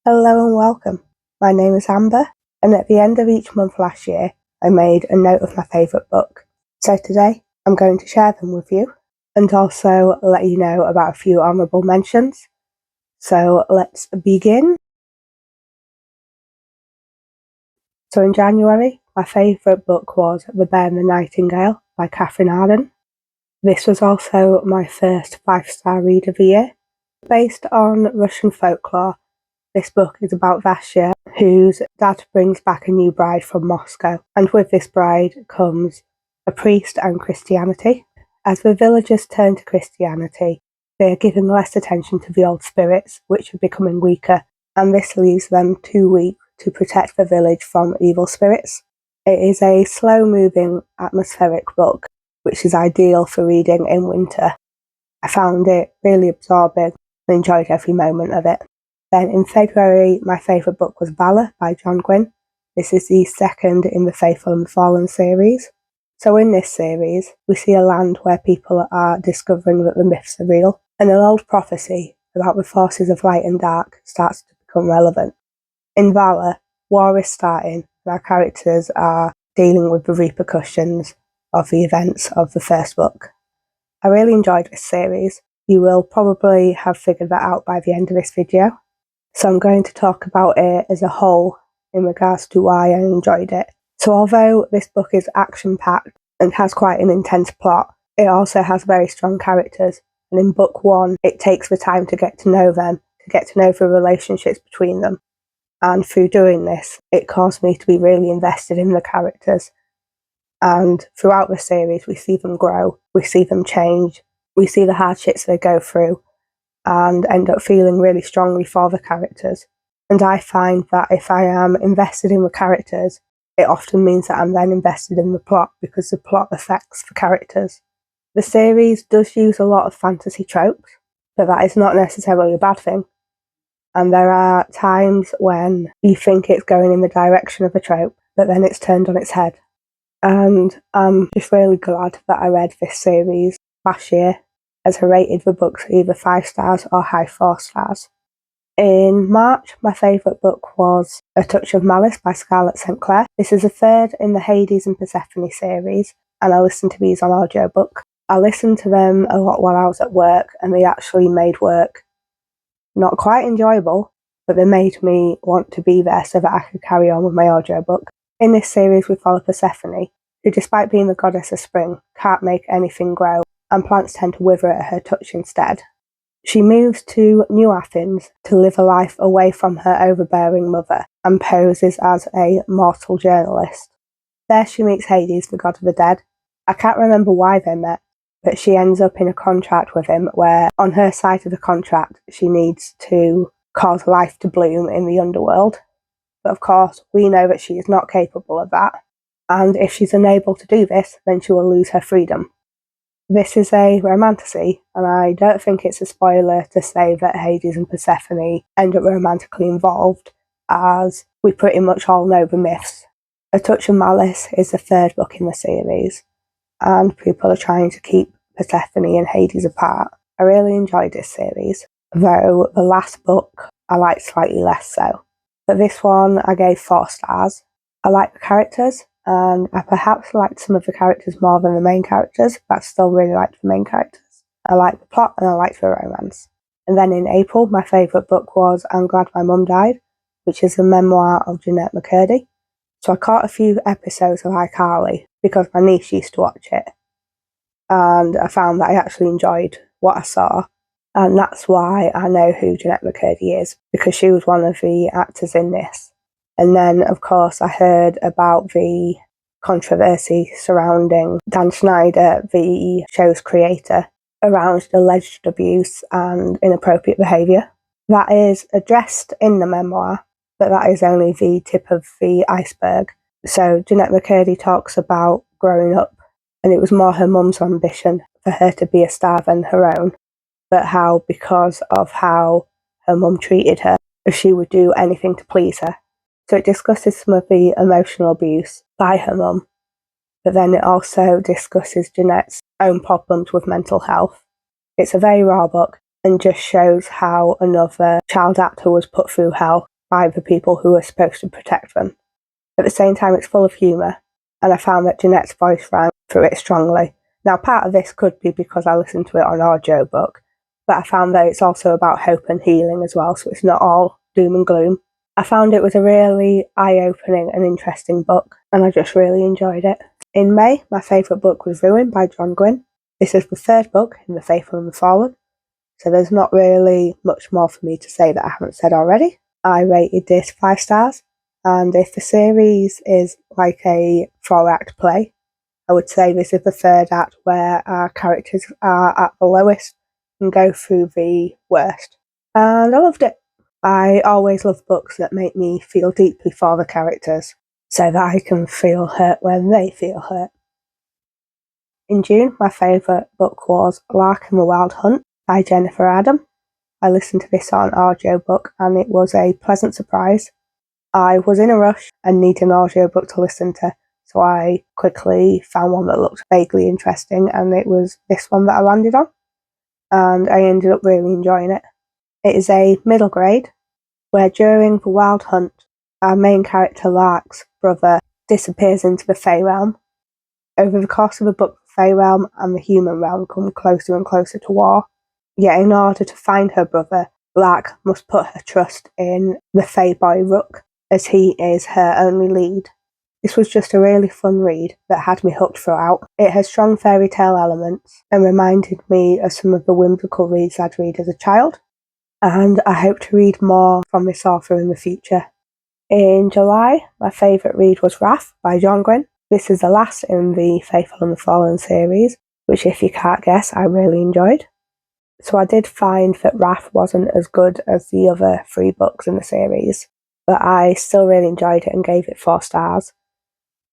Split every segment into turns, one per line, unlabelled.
Hello and welcome. My name is Amber, and at the end of each month last year, I made a note of my favourite book. So today, I'm going to share them with you, and also let you know about a few honourable mentions. So let's begin. So in January, my favourite book was The Bear and the Nightingale by Katherine Arden. This was also my first 5-star read of the year. Based on Russian folklore, this book is about Vasya, whose dad brings back a new bride from Moscow, and with this bride comes a priest and Christianity. As the villagers turn to Christianity, they are giving less attention to the old spirits, which are becoming weaker, and this leaves them too weak to protect the village from evil spirits. It is a slow-moving, atmospheric book, which is ideal for reading in winter. I found it really absorbing and enjoyed every moment of it. Then in February, my favourite book was Valour by Gwynne. This is the second in the Faithful and the Fallen series. So in this series, we see a land where people are discovering that the myths are real, and an old prophecy about the forces of light and dark starts to become relevant. In Valour, war is starting, and our characters are dealing with the repercussions of the events of the first book. I really enjoyed this series. You will probably have figured that out by the end of this video. So I'm going to talk about it as a whole in regards to why I enjoyed it. So although this book is action-packed and has quite an intense plot, it also has very strong characters. And in book one, it takes the time to get to know them, to get to know the relationships between them. And through doing this, it caused me to be really invested in the characters. And throughout the series, we see them grow, we see them change, we see the hardships they go through, and end up feeling really strongly for the characters. And I find that if I am invested in the characters, it often means that I'm then invested in the plot because the plot affects the characters. The series does use a lot of fantasy tropes, but that is not necessarily a bad thing. And there are times when you think it's going in the direction of a trope, but then it's turned on its head. And I'm just really glad that I read this series last year, as I rated the books either 5 stars or high 4 stars. In March, my favourite book was A Touch of Malice by Scarlett and Clair. This is the third in the Hades and Persephone series, and I listened to these on audiobook. I listened to them a lot while I was at work, and they actually made work not quite enjoyable, but they made me want to be there so that I could carry on with my audiobook. In this series, we follow Persephone, who, despite being the goddess of spring, can't make anything grow, and plants tend to wither at her touch instead. She moves to New Athens to live a life away from her overbearing mother and poses as a mortal journalist. There she meets Hades, the god of the dead. I can't remember why they met, but she ends up in a contract with him where, on her side of the contract, she needs to cause life to bloom in the underworld. But of course, we know that she is not capable of that, and if she's unable to do this, then she will lose her freedom. This is a romantasy, and I don't think it's a spoiler to say that Hades and Persephone end up romantically involved, as we pretty much all know the myths. A Touch of Malice is the third book in the series, and people are trying to keep Persephone and Hades apart. I really enjoyed this series, though the last book I liked slightly less so. But this one I gave 4 stars. I like the characters, and I perhaps liked some of the characters more than the main characters, but I still really liked the main characters. I liked the plot and I liked the romance. And then in April, my favourite book was I'm Glad My Mum Died, which is a memoir of Jennette. So I caught a few episodes of iCarly because my niece used to watch it, and I found that I actually enjoyed what I saw, and that's why I know who Jennette is, because she was one of the actors in this. And then, of course, I heard about the controversy surrounding Dan Schneider, the show's creator, around alleged abuse and inappropriate behaviour. That is addressed in the memoir, but that is only the tip of the iceberg. So Jennette talks about growing up, and it was more her mum's ambition for her to be a star than her own, but how, because of how her mum treated her, she would do anything to please her. So it discusses some of the emotional abuse by her mum, but then it also discusses Jennette's own problems with mental health. It's a very raw book and just shows how another child actor was put through hell by the people who are supposed to protect them. At the same time, it's full of humour, and I found that Jennette's voice rang through it strongly. Now, part of this could be because I listened to it on audiobook, but I found that it's also about hope and healing as well, so it's not all doom and gloom. I found it was a really eye-opening and interesting book, and I just really enjoyed it. In May, my favourite book was Ruin by Gwynne. This is the third book in The Faithful and the Fallen, so there's not really much more for me to say that I haven't said already. I rated this 5 stars, and if the series is like a 4-act play, I would say this is the third act where our characters are at the lowest and go through the worst. And I loved it. I always love books that make me feel deeply for the characters, so that I can feel hurt when they feel hurt. In June, my favourite book was Lark and the Wild Hunt by Jennifer Arden. I listened to this on audiobook and it was a pleasant surprise. I was in a rush and needed an audiobook to listen to, so I quickly found one that looked vaguely interesting, and it was this one that I landed on, and I ended up really enjoying it. It is a middle grade, where during the Wild Hunt, our main character Lark's brother disappears into the Fey Realm. Over the course of the book, the Fey Realm and the human realm come closer and closer to war. Yet in order to find her brother, Lark must put her trust in the Fey boy Rook, as he is her only lead. This was just a really fun read that had me hooked throughout. It has strong fairy tale elements and reminded me of some of the whimsical reads I'd read as a child, and I hope to read more from this author in the future. In July, my favourite read was Wrath by Gwynne. This is the last in the Faithful and the Fallen series, which, if you can't guess, I really enjoyed. So I did find that Wrath wasn't as good as the other 3 books in the series, but I still really enjoyed it and gave it 4 stars.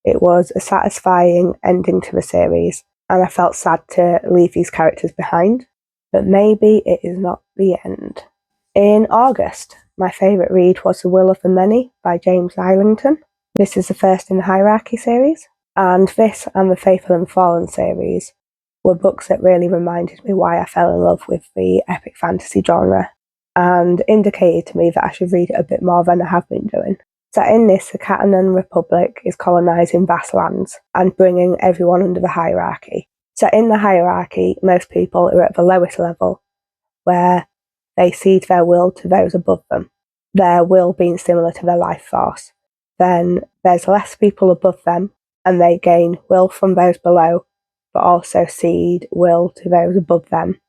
It was a satisfying ending to the series, and I felt sad to leave these characters behind, but maybe it is not the end. In August, my favourite read was The Will of the Many by James Islington. This is the first in the Hierarchy series, and this and the Faithful and the Fallen series were books that really reminded me why I fell in love with the epic fantasy genre, and indicated to me that I should read it a bit more than I have been doing. Set in this, the Katherine Republic is colonising vast lands and bringing everyone under the hierarchy. Set in the hierarchy, most people are at the lowest level, where they cede their will to those above them, their will being similar to their life force. Then there's less people above them, and they gain will from those below, but also cede will to those above them,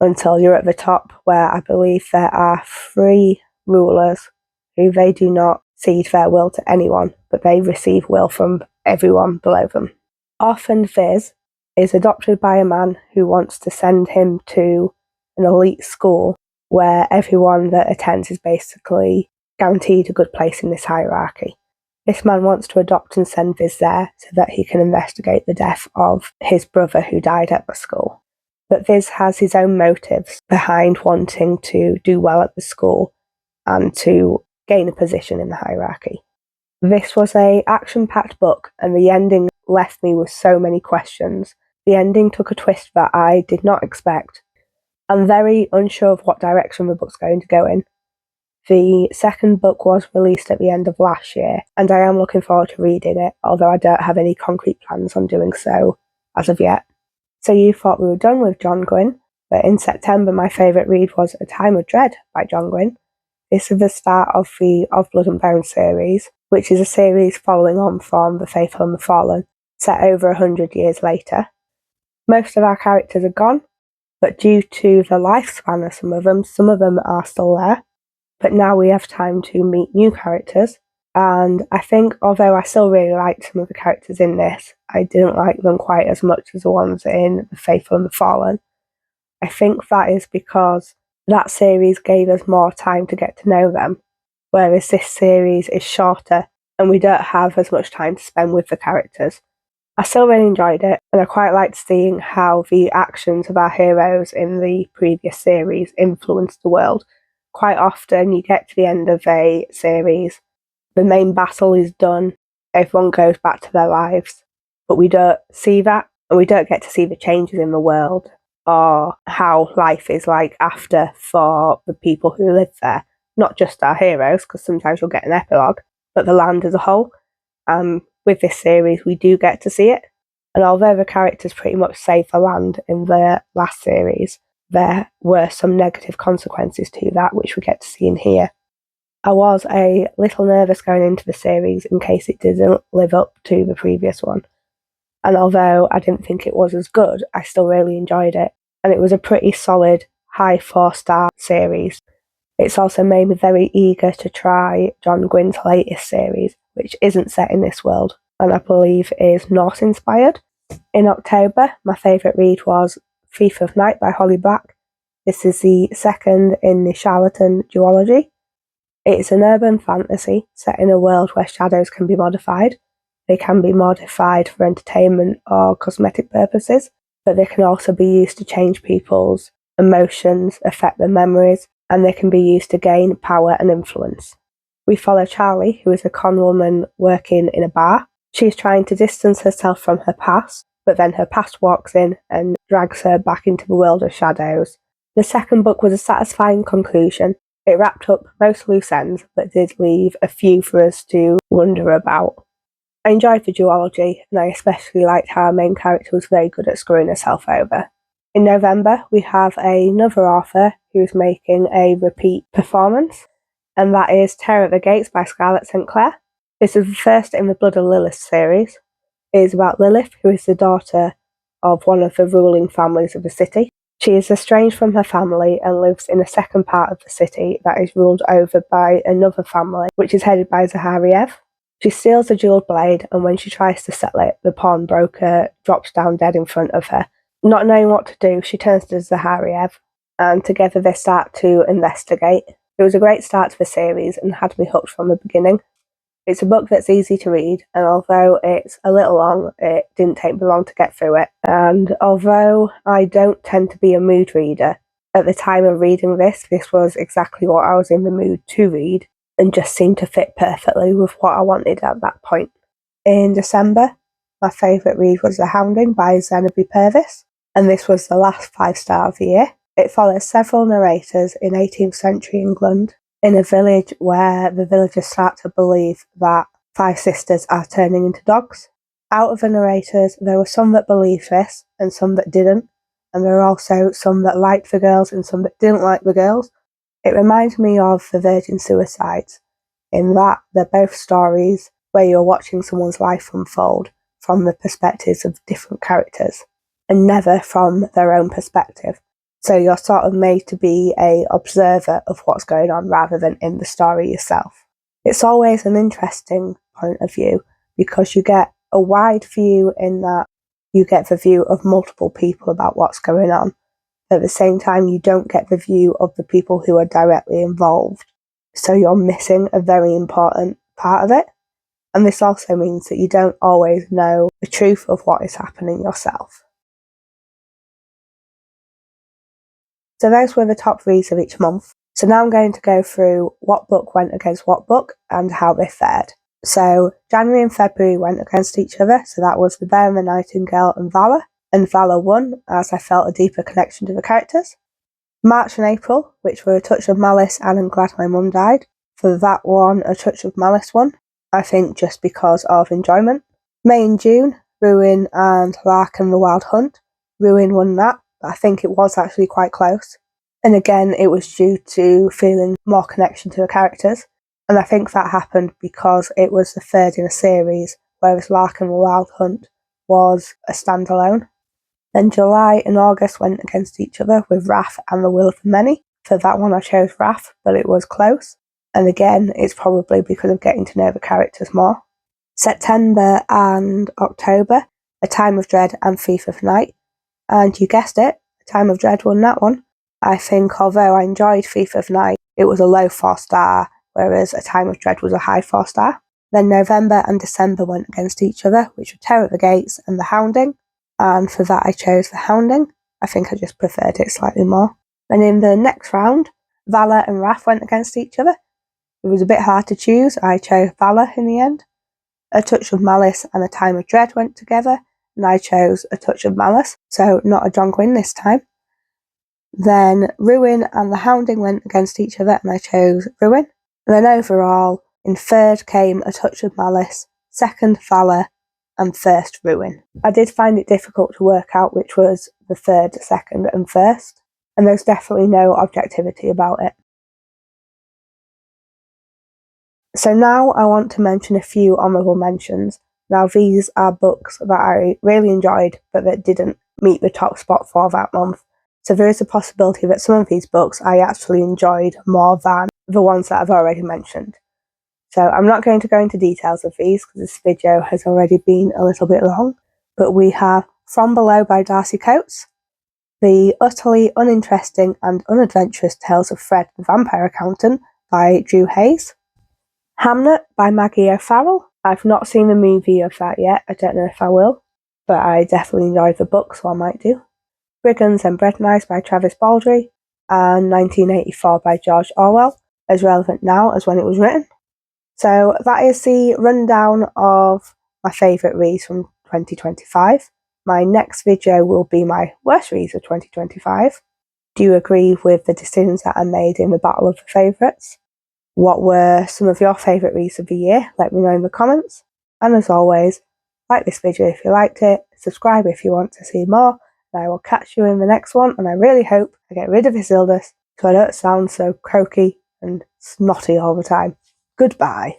until you're at the top, where I believe there are 3 rulers who they do not cede their will to anyone, but they receive will from everyone below them. Orphan Viz is adopted by a man who wants to send him to an elite school where everyone that attends is basically guaranteed a good place in this hierarchy. This man wants to adopt and send Viz there so that he can investigate the death of his brother who died at the school. But Viz has his own motives behind wanting to do well at the school and to gain a position in the hierarchy. This was an action-packed book, and the ending left me with so many questions. The ending took a twist that I did not expect. I'm very unsure of what direction the book's going to go in. The second book was released at the end of last year, and I am looking forward to reading it, although I don't have any concrete plans on doing so as of yet. So you thought we were done with Gwynne, but in September my favourite read was A Time of Dread by Gwynne. This is the start of the Of Blood and Bone series, which is a series following on from The Faithful and the Fallen, set over 100 years later. Most of our characters are gone, but due to the lifespan of some of them are still there. But now we have time to meet new characters, and I think although I still really liked some of the characters in this, I didn't like them quite as much as the ones in The Faithful and the Fallen. I think that is because that series gave us more time to get to know them, whereas this series is shorter and we don't have as much time to spend with the characters. I still really enjoyed it, and I quite liked seeing how the actions of our heroes in the previous series influenced the world. Quite often you get to the end of a series, the main battle is done, everyone goes back to their lives, but we don't see that, and we don't get to see the changes in the world or how life is like after for the people who live there. not just our heroes, because sometimes you'll get an epilogue, but the land as a whole. With this series, we do get to see it. And although the characters pretty much saved the land in the last series, there were some negative consequences to that, which we get to see in here. I was a little nervous going into the series in case it didn't live up to the previous one. And although I didn't think it was as good, I still really enjoyed it. And it was a pretty solid, high 4-star series. It's also made me very eager to try John Gwynne's latest series, which isn't set in this world, and I believe is Norse-inspired. In October, my favourite read was Thief of Night by Holly Black. This is the second in the Charlatan duology. It's an urban fantasy set in a world where shadows can be modified. They can be modified for entertainment or cosmetic purposes, but they can also be used to change people's emotions, affect their memories, and they can be used to gain power and influence. We follow Charlie, who is a con woman working in a bar. She is trying to distance herself from her past, but then her past walks in and drags her back into the world of shadows. The second book was a satisfying conclusion. It wrapped up most loose ends, but did leave a few for us to wonder about. I enjoyed the duology, and I especially liked how our main character was very good at screwing herself over. In November, we have another author who is making a repeat performance, and that is Terror at the Gates by Scarlett and Clair. This is the first in the Blood of Lilith series. It is about Lilith, who is the daughter of one of the ruling families of the city. She is estranged from her family and lives in a second part of the city that is ruled over by another family, which is headed by Zahariev. She steals a jeweled blade, and when she tries to sell it, the pawnbroker drops down dead in front of her. Not knowing what to do, she turns to Zahariev, and together they start to investigate. It was a great start to the series and had me hooked from the beginning. It's a book that's easy to read, and although it's a little long, it didn't take me long to get through it. And although I don't tend to be a mood reader, at the time of reading this was exactly what I was in the mood to read, and just seemed to fit perfectly with what I wanted at that point. In December, my favourite read was The Hounding by Xenobe Purvis, and this was the last 5-star of the year. It follows several narrators in 18th century England, in a village where the villagers start to believe that 5 sisters are turning into dogs. Out of the narrators, there were some that believed this and some that didn't, and there were also some that liked the girls and some that didn't like the girls. It reminds me of the Virgin Suicides, in that they're both stories where you're watching someone's life unfold from the perspectives of different characters, and never from their own perspective. So you're sort of made to be an observer of what's going on rather than in the story yourself. It's always an interesting point of view because you get a wide view in that you get the view of multiple people about what's going on. At the same time, you don't get the view of the people who are directly involved. So you're missing a very important part of it. And this also means that you don't always know the truth of what is happening yourself. So those were the top reads of each month. So now I'm going to go through what book went against what book and how they fared. So January and February went against each other. So that was The Bear and the Nightingale and Valour. And Valour won as I felt a deeper connection to the characters. March and April, which were A Touch of Malice and I'm Glad My Mum Died. For that one, A Touch of Malice won. I think just because of enjoyment. May and June, Ruin and Lark and the Wild Hunt. Ruin won that, but I think it was actually quite close. And again, it was due to feeling more connection to the characters. And I think that happened because it was the third in a series, whereas Lark and the Wild Hunt was a standalone. Then July and August went against each other with Wrath and The Will of the Many. For that one I chose Wrath, but it was close. And again, it's probably because of getting to know the characters more. September and October, A Time of Dread and Thief of Night. And you guessed it, A Time of Dread won that one. I think although I enjoyed Thief of Night, it was a low 4-star, whereas A Time of Dread was a high 4-star. Then November and December went against each other, which were Terror at the Gates and The Hounding. And for that I chose The Hounding. I think I just preferred it slightly more. And in the next round, Valour and Wrath went against each other. It was a bit hard to choose. I chose Valour in the end. A Touch of Malice and A Time of Dread went together, and I chose A Touch of Malice, so not a John Gwynne this time. Then Ruin and the Hounding went against each other and I chose Ruin. And then overall, in third came A Touch of Malice, second Valour, and first Ruin. I did find it difficult to work out which was the third, second and first, and there's definitely no objectivity about it. So now I want to mention a few honourable mentions. Now these are books that I really enjoyed but that didn't meet the top spot for that month. So there is a possibility that some of these books I actually enjoyed more than the ones that I've already mentioned. So I'm not going to go into details of these because this video has already been a little bit long, but we have From Below by Darcy Coates, The Utterly Uninteresting and Unadventurous Tales of Fred the Vampire Accountant by Drew Hayes, Hamnet by Maggie O'Farrell. I've not seen the movie of that yet, I don't know if I will, but I definitely enjoyed the book, so I might do. Brigands and Bread Knives by Travis Baldry, and 1984 by George Orwell, as relevant now as when it was written. So that is the rundown of my favourite reads from 2025. My next video will be my worst reads of 2025. Do you agree with the decisions that I made in the Battle of the Favourites? What were some of your favourite reads of the year? Let me know in the comments. And as always, like this video if you liked it, subscribe if you want to see more, and I will catch you in the next one, and I really hope I get rid of this illness so I don't sound so croaky and snotty all the time. Goodbye.